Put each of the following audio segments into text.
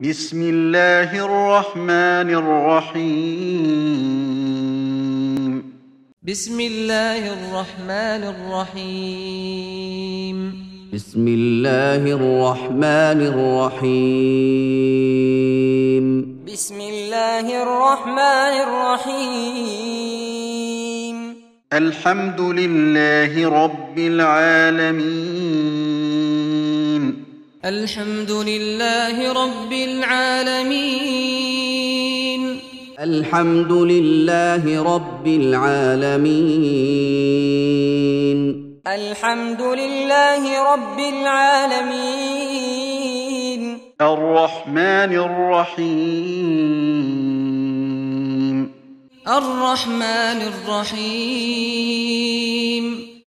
بسم الله الرحمن الرحيم بسم الله الرحمن الرحيم بسم الله الرحمن الرحيم بسم الله الرحمن الرحيم الحمد لله رب العالمين الحمد لله رب العالمين الحمد لله رب العالمين الحمد لله رب العالمين الرحمن الرحيم الرحمن الرحيم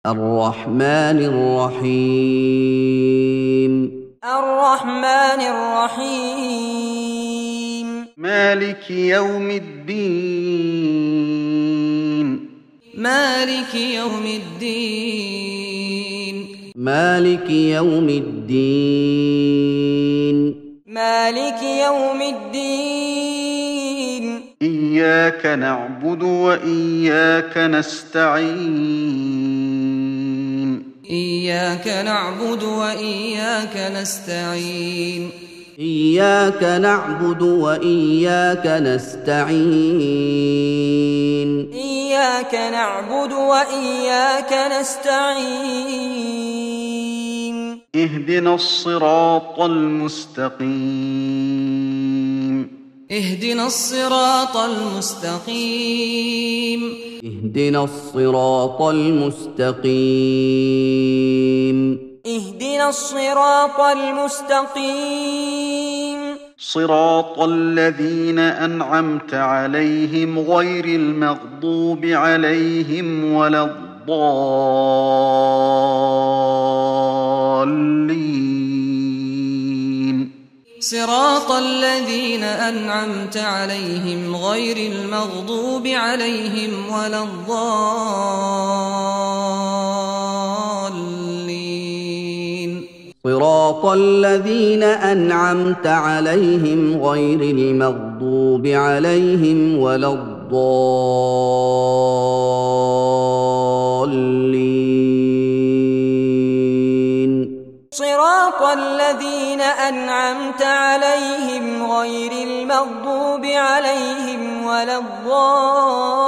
الرحمن الرحيم الرحمن الرحيم مالك يوم الدين مالك يوم الدين مالك يوم الدين مالك يوم الدين إياك نعبد وإياك نستعين إياك نعبد وإياك نستعين إياك نعبد وإياك نستعين إياك نعبد وإياك نستعين اهدنا الصراط المستقيم اهدنا الصراط المستقيم اهدنا الصراط المستقيم اهدنا الصراط المستقيم صراط الذين أنعمت عليهم غير المغضوب عليهم ولا الضالين صراط الذين أنعمت عليهم غير المغضوب عليهم ولا الضالين صراط الذين أنعمت عليهم غير المغضوب عليهم ولا الضالين صراط الذين أنعمت عليهم غير المغضوب عليهم ولا الضالين